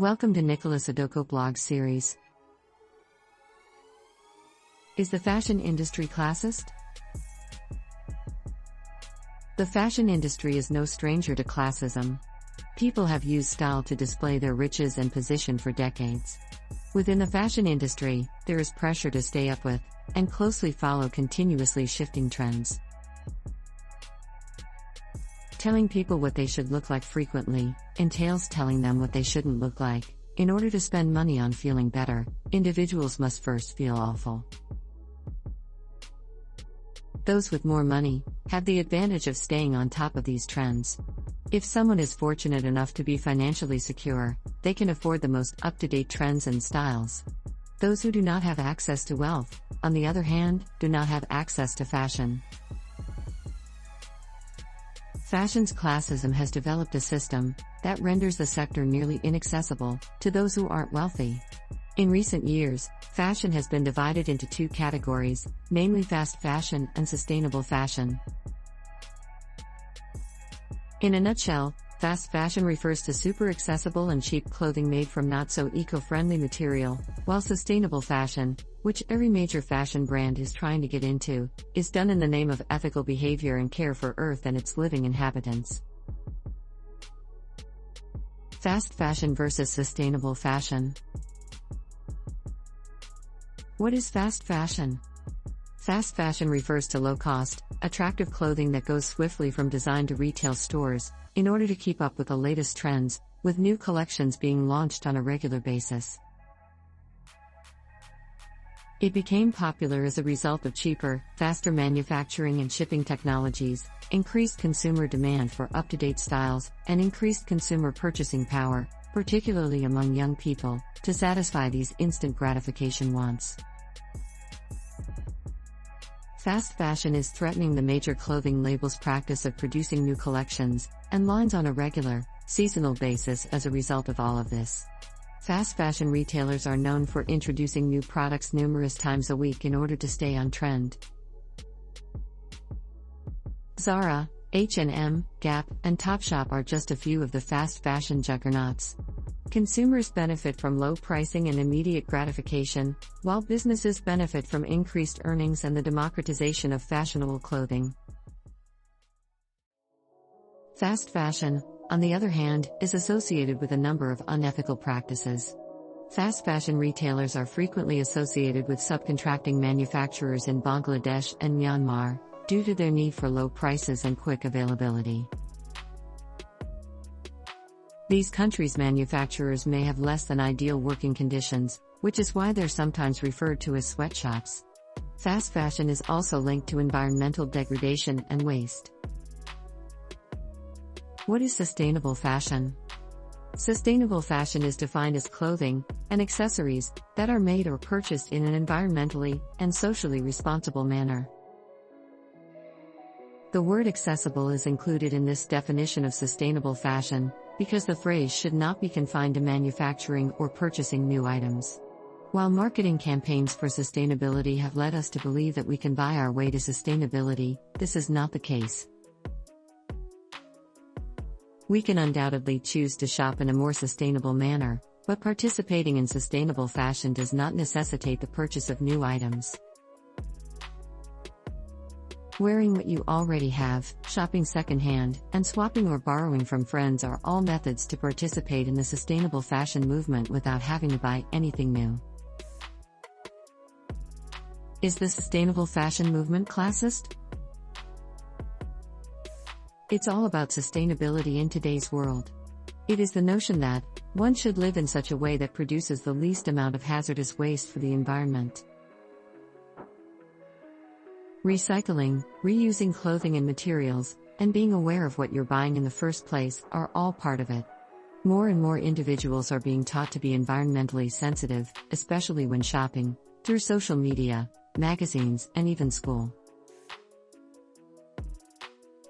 Welcome to Nicholas Adoko blog series. Is the fashion industry classist? The fashion industry is no stranger to classism. People have used style to display their riches and position for decades. Within the fashion industry, there is pressure to stay up with, and closely follow continuously shifting trends. Telling people what they should look like frequently entails telling them what they shouldn't look like. In order to spend money on feeling better, individuals must first feel awful. Those with more money have the advantage of staying on top of these trends. If someone is fortunate enough to be financially secure, they can afford the most up-to-date trends and styles. Those who do not have access to wealth, on the other hand, do not have access to fashion. Fashion's classism has developed a system that renders the sector nearly inaccessible to those who aren't wealthy. In recent years, fashion has been divided into two categories, namely fast fashion and sustainable fashion. In a nutshell, fast fashion refers to super accessible and cheap clothing made from not so eco-friendly material, while sustainable fashion, which every major fashion brand is trying to get into, is done in the name of ethical behavior and care for Earth and its living inhabitants. Fast fashion versus sustainable fashion. What is fast fashion? Fast fashion refers to low-cost, attractive clothing that goes swiftly from design to retail stores, in order to keep up with the latest trends, with new collections being launched on a regular basis. It became popular as a result of cheaper, faster manufacturing and shipping technologies, increased consumer demand for up-to-date styles, and increased consumer purchasing power, particularly among young people, to satisfy these instant gratification wants. Fast fashion is threatening the major clothing labels' practice of producing new collections and lines on a regular, seasonal basis as a result of all of this. Fast fashion retailers are known for introducing new products numerous times a week in order to stay on trend. Zara, H&M, Gap, and Topshop are just a few of the fast fashion juggernauts. Consumers benefit from low pricing and immediate gratification, while businesses benefit from increased earnings and the democratization of fashionable clothing. Fast fashion, on the other hand, is associated with a number of unethical practices. Fast fashion retailers are frequently associated with subcontracting manufacturers in Bangladesh and Myanmar, due to their need for low prices and quick availability. These countries' manufacturers may have less than ideal working conditions, which is why they're sometimes referred to as sweatshops. Fast fashion is also linked to environmental degradation and waste. What is sustainable fashion? Sustainable fashion is defined as clothing and accessories that are made or purchased in an environmentally and socially responsible manner. The word accessible is included in this definition of sustainable fashion because the phrase should not be confined to manufacturing or purchasing new items. While marketing campaigns for sustainability have led us to believe that we can buy our way to sustainability, this is not the case. We can undoubtedly choose to shop in a more sustainable manner, but participating in sustainable fashion does not necessitate the purchase of new items. Wearing what you already have, shopping secondhand, and swapping or borrowing from friends are all methods to participate in the sustainable fashion movement without having to buy anything new. Is the sustainable fashion movement classist? It's all about sustainability in today's world. It is the notion that one should live in such a way that produces the least amount of hazardous waste for the environment. Recycling, reusing clothing and materials, and being aware of what you're buying in the first place are all part of it. More and more individuals are being taught to be environmentally sensitive, especially when shopping, through social media, magazines, and even school.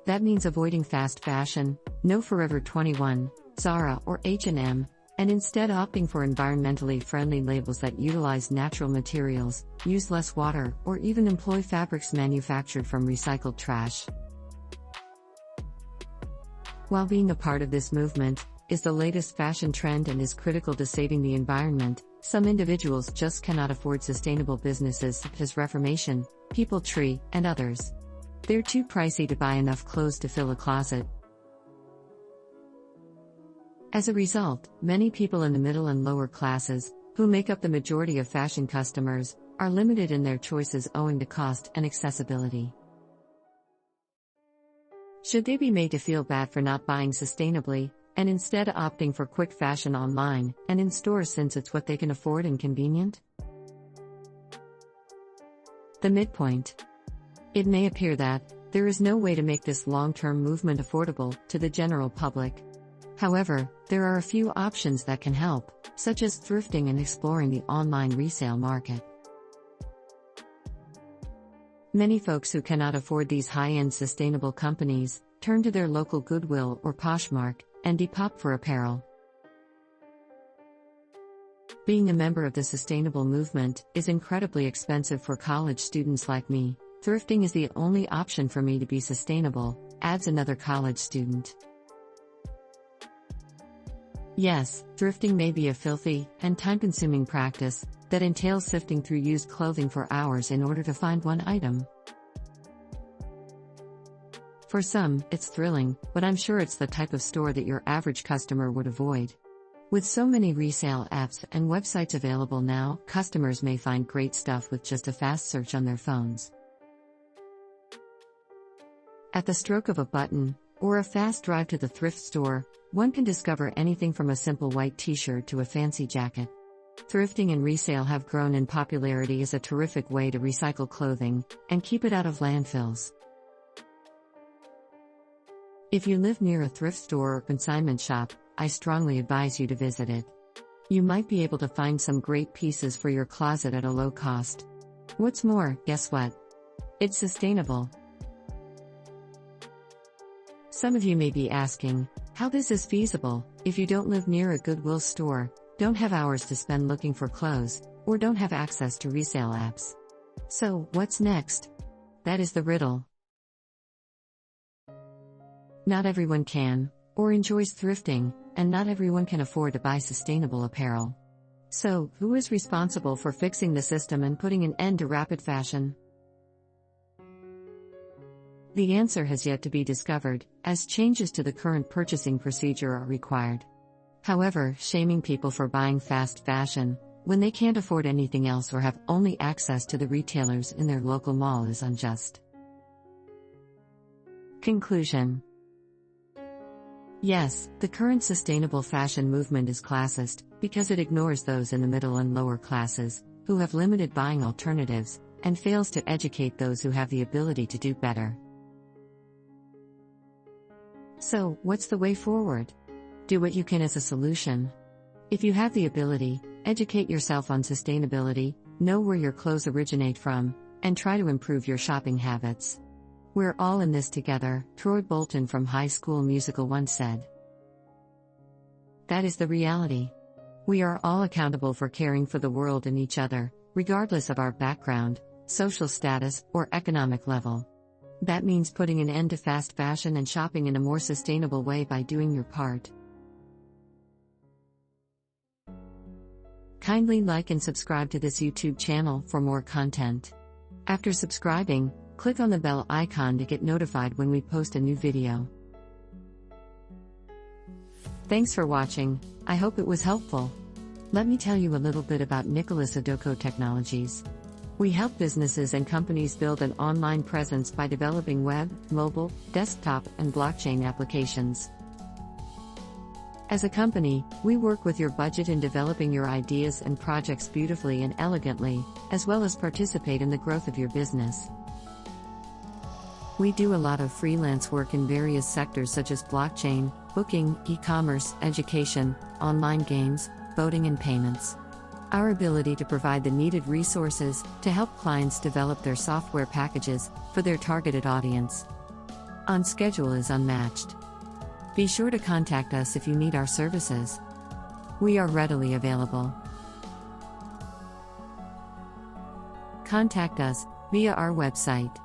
That means avoiding fast fashion, no Forever 21, Zara, or H&M, and instead opting for environmentally friendly labels that utilize natural materials, use less water, or even employ fabrics manufactured from recycled trash. While being a part of this movement, is the latest fashion trend and is critical to saving the environment, some individuals just cannot afford sustainable businesses such as Reformation, People Tree, and others. They're too pricey to buy enough clothes to fill a closet. As a result, many people in the middle and lower classes, who make up the majority of fashion customers, are limited in their choices owing to cost and accessibility. Should they be made to feel bad for not buying sustainably, and instead opting for quick fashion online and in stores since it's what they can afford and convenient? The midpoint. It may appear that there is no way to make this long-term movement affordable to the general public. However, there are a few options that can help, such as thrifting and exploring the online resale market. Many folks who cannot afford these high-end sustainable companies turn to their local Goodwill or Poshmark and Depop for apparel. Being a member of the sustainable movement is incredibly expensive for college students like me. Thrifting is the only option for me to be sustainable, adds another college student. Yes, thrifting may be a filthy and time-consuming practice that entails sifting through used clothing for hours in order to find one item. For some, it's thrilling, but I'm sure it's the type of store that your average customer would avoid. With so many resale apps and websites available now, customers may find great stuff with just a fast search on their phones. At the stroke of a button, or a fast drive to the thrift store, one can discover anything from a simple white t-shirt to a fancy jacket. Thrifting and resale have grown in popularity as a terrific way to recycle clothing and keep it out of landfills. If you live near a thrift store or consignment shop, I strongly advise you to visit it. You might be able to find some great pieces for your closet at a low cost. What's more, guess what? It's sustainable. Some of you may be asking how this is feasible if you don't live near a Goodwill store, don't have hours to spend looking for clothes, or don't have access to resale apps. So, what's next? That is the riddle. Not everyone can, or enjoys thrifting, and not everyone can afford to buy sustainable apparel. So, who is responsible for fixing the system and putting an end to rapid fashion? The answer has yet to be discovered, as changes to the current purchasing procedure are required. However, shaming people for buying fast fashion, when they can't afford anything else or have only access to the retailers in their local mall is unjust. Conclusion. Yes, the current sustainable fashion movement is classist, because it ignores those in the middle and lower classes, who have limited buying alternatives, and fails to educate those who have the ability to do better. So, what's the way forward? Do what you can as a solution. If you have the ability, educate yourself on sustainability, know where your clothes originate from, and try to improve your shopping habits. We're all in this together, Troy Bolton from High School Musical once said. That is the reality. We are all accountable for caring for the world and each other, regardless of our background, social status, or economic level. That means putting an end to fast fashion and shopping in a more sustainable way by doing your part. Kindly like and subscribe to this YouTube channel for more content. After subscribing, click on the bell icon to get notified when we post a new video. Thanks for watching, I hope it was helpful. Let me tell you a little bit about Nicholas Adoko Technologies. We help businesses and companies build an online presence by developing web, mobile, desktop, and blockchain applications. As a company, we work with your budget in developing your ideas and projects beautifully and elegantly, as well as participate in the growth of your business. We do a lot of freelance work in various sectors such as blockchain, booking, e-commerce, education, online games, voting and payments. Our ability to provide the needed resources to help clients develop their software packages for their targeted audience on schedule is unmatched. Be sure to contact us if you need our services. We are readily available. Contact us via our website